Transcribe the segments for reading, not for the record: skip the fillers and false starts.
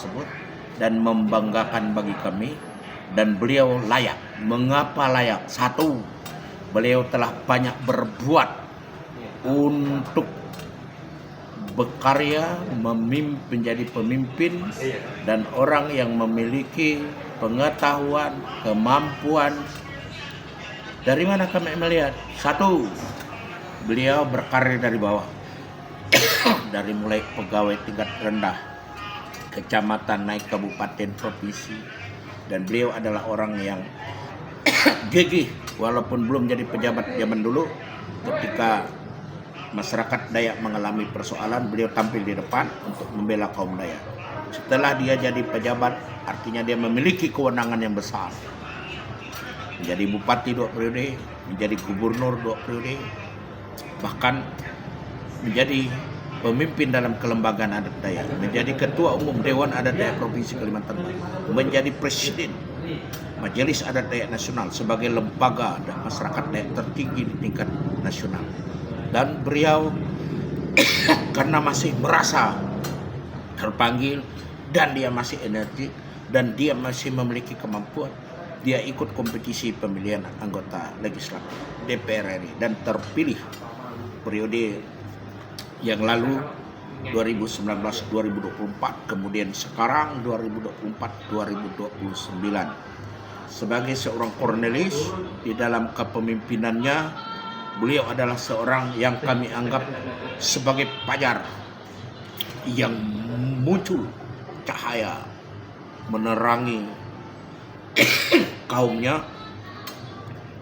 tersebut dan membanggakan bagi kami, dan beliau layak. Mengapa layak? Satu, beliau telah banyak berbuat untuk berkarya, menjadi pemimpin dan orang yang memiliki pengetahuan, kemampuan. Dari mana kami melihat? Satu, beliau berkarir dari bawah, dari mulai pegawai tingkat rendah, kecamatan, naik kabupaten, provinsi, dan beliau adalah orang yang gigih walaupun belum jadi pejabat zaman dulu. Ketika masyarakat Dayak mengalami persoalan, beliau tampil di depan untuk membela kaum Dayak. Setelah dia jadi pejabat, artinya dia memiliki kewenangan yang besar. Menjadi bupati 2 periode, menjadi gubernur 2 periode, bahkan menjadi pemimpin dalam kelembagaan adat Dayak, menjadi ketua umum Dewan Adat Dayak Provinsi Kalimantan Barat, menjadi presiden Majelis Adat Dayak Nasional sebagai lembaga dan masyarakat Dayak tertinggi di tingkat nasional. Dan beliau karena masih merasa terpanggil dan dia masih energik dan dia masih memiliki kemampuan, dia ikut kompetisi pemilihan anggota legislatif DPR RI dan terpilih periode yang lalu 2019-2024, kemudian sekarang 2024-2029. Sebagai seorang Cornelis, di dalam kepemimpinannya beliau adalah seorang yang kami anggap sebagai fajar yang muncul cahaya menerangi kaumnya,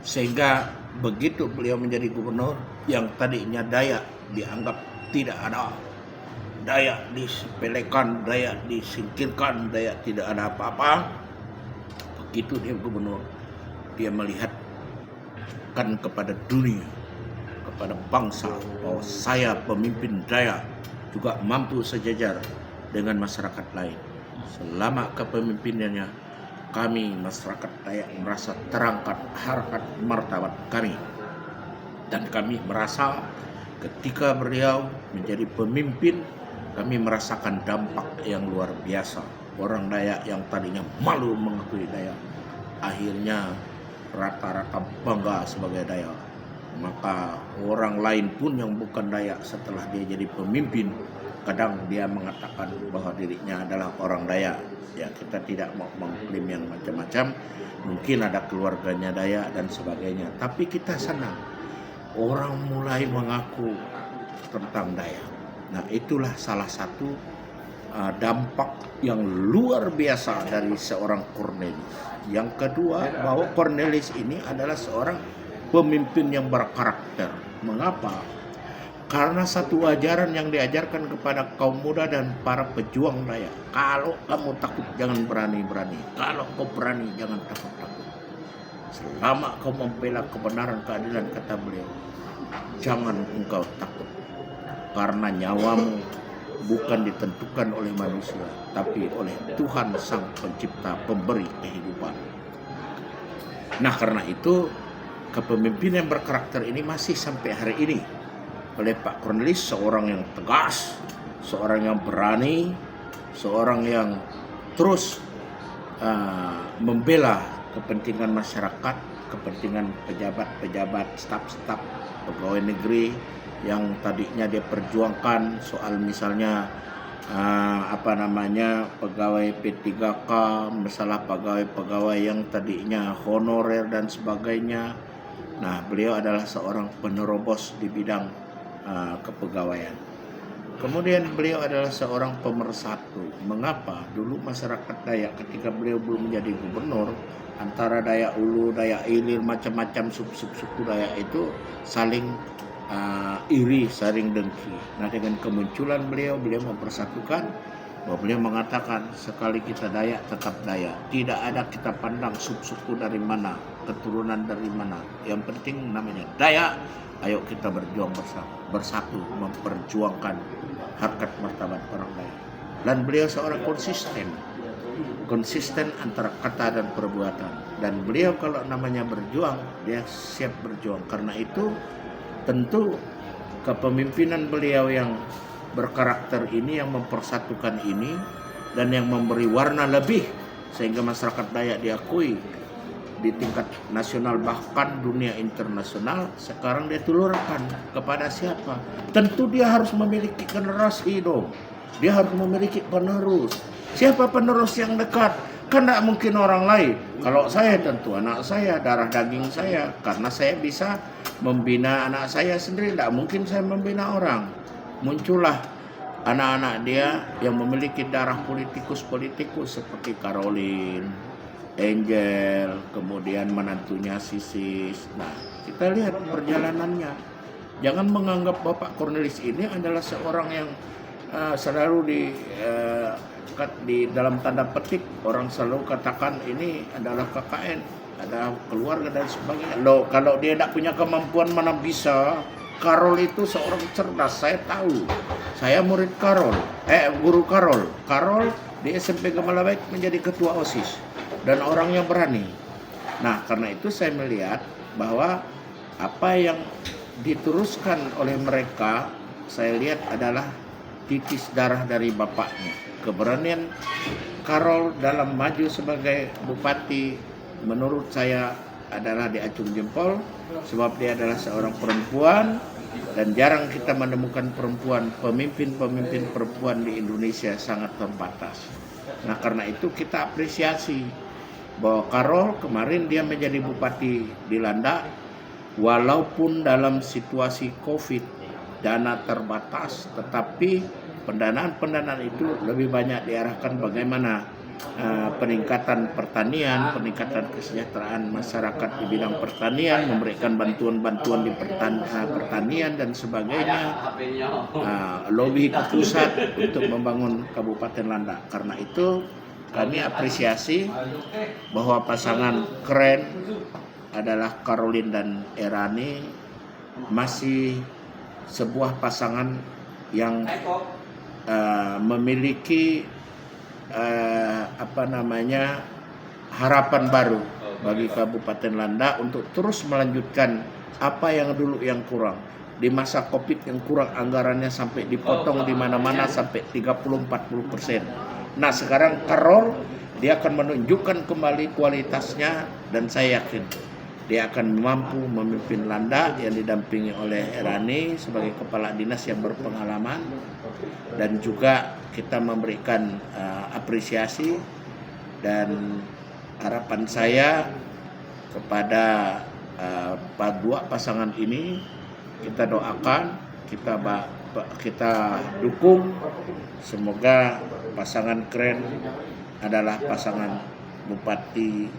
sehingga begitu beliau menjadi gubernur yang tadinya Dayak dianggap tidak ada, Dayak disepelekan, Dayak disingkirkan, Dayak tidak ada apa-apa. Begitu dia gubernur, dia melihatkan kepada dunia, kepada bangsa, bahwa saya pemimpin Dayak juga mampu sejajar dengan masyarakat lain. Selama kepemimpinannya, kami masyarakat Dayak merasa terangkat harkat martabat kami, dan kami merasa ketika beliau menjadi pemimpin, kami merasakan dampak yang luar biasa. Orang Dayak yang tadinya malu mengakui Dayak, akhirnya rata-rata bangga sebagai Dayak. Maka orang lain pun yang bukan Dayak setelah dia jadi pemimpin, kadang dia mengatakan bahwa dirinya adalah orang Dayak. Ya, kita tidak mau mengklaim yang macam-macam, mungkin ada keluarganya Dayak dan sebagainya, tapi kita senang orang mulai mengaku tentang Dayak. Nah, itulah salah satu dampak yang luar biasa dari seorang Cornelis. Yang kedua, bahwa Cornelis ini adalah seorang pemimpin yang berkarakter. Mengapa? Karena satu ajaran yang diajarkan kepada kaum muda dan para pejuang Dayak. Kalau kamu takut, jangan berani-berani. Kalau kau berani, jangan takut-takut. Selama kau membela kebenaran, keadilan, kata beliau, jangan engkau takut. Karena nyawamu bukan ditentukan oleh manusia, tapi oleh Tuhan Sang Pencipta, pemberi kehidupan. Nah, karena itu kepemimpinan yang berkarakter ini masih sampai hari ini oleh Pak Cornelis, seorang yang tegas, seorang yang berani, seorang yang terus membela kepentingan masyarakat, kepentingan pejabat-pejabat, staf-staf pegawai negeri yang tadinya dia perjuangkan soal misalnya pegawai P3K, masalah pegawai-pegawai yang tadinya honorer dan sebagainya. Nah, beliau adalah seorang penerobos di bidang kepegawaian. Kemudian beliau adalah seorang pemersatu. Mengapa? Dulu masyarakat Dayak ketika beliau belum menjadi gubernur, antara Dayak Ulu, Dayak Ilir, macam-macam suku Dayak itu saling iri, saling dengki. Nah, dengan kemunculan beliau mempersatukan, bahwa beliau mengatakan sekali kita Dayak tetap Dayak. Tidak ada kita pandang suku dari mana, keturunan dari mana. Yang penting namanya Dayak. Ayo kita berjuang bersatu memperjuangkan harkat martabat orang Dayak. Dan beliau seorang konsisten antara kata dan perbuatan. Dan beliau kalau namanya berjuang, dia siap berjuang. Karena itu tentu kepemimpinan beliau yang berkarakter ini, yang mempersatukan ini, dan yang memberi warna lebih sehingga masyarakat Dayak diakui di tingkat nasional bahkan dunia internasional. Sekarang dia tulurkan kepada siapa? Tentu dia harus memiliki generasi dong. Dia harus memiliki penerus. Siapa penerus yang dekat? Kan tidak mungkin orang lain. Kalau saya tentu anak saya, darah daging saya. Karena saya bisa membina anak saya sendiri. Tidak mungkin saya membina orang. Muncullah anak-anak dia yang memiliki darah politikus seperti Caroline, Angel, kemudian menantunya Sisis. Nah, kita lihat perjalanannya. Jangan menganggap Bapak Cornelis ini adalah seorang yang selalu di dalam tanda petik orang selalu katakan ini adalah KKN, ada keluarga dan sebagainya. Loh, kalau dia tidak punya kemampuan mana bisa? Karol itu seorang cerdas, saya tahu. Saya murid Karol, guru Karol. Karol di SMP Gemala Baik menjadi ketua OSIS dan orangnya berani. Nah, karena itu saya melihat bahwa apa yang diteruskan oleh mereka, saya lihat adalah titis darah dari bapaknya. Keberanian Karol dalam maju sebagai bupati menurut saya adalah diacung jempol, sebab dia adalah seorang perempuan dan jarang kita menemukan pemimpin perempuan di Indonesia, sangat terbatas. Nah, karena itu kita apresiasi bahwa Karol kemarin dia menjadi bupati di Landak walaupun dalam situasi Covid, dana terbatas, tetapi pendanaan itu lebih banyak diarahkan bagaimana peningkatan pertanian, peningkatan kesejahteraan masyarakat di bidang pertanian, memberikan bantuan-bantuan di pertanian dan sebagainya, lobby ke pusat untuk membangun Kabupaten Landak. Karena itu kami apresiasi bahwa pasangan keren adalah Caroline dan Erani, masih sebuah pasangan yang memiliki harapan baru bagi Kabupaten Landak untuk terus melanjutkan apa yang dulu yang kurang. Di masa Covid yang kurang anggarannya sampai dipotong di mana-mana sampai 30-40%. Nah, sekarang Karol dia akan menunjukkan kembali kualitasnya dan saya yakin dia akan mampu memimpin Landak yang didampingi oleh Erani sebagai kepala dinas yang berpengalaman, dan juga kita memberikan apresiasi dan harapan saya kepada dua pasangan ini. Kita doakan, kita dukung, semoga pasangan keren adalah pasangan Bupati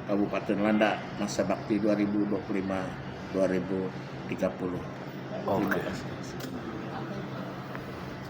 Kabupaten Landak masa bakti 2025-2030. Oke.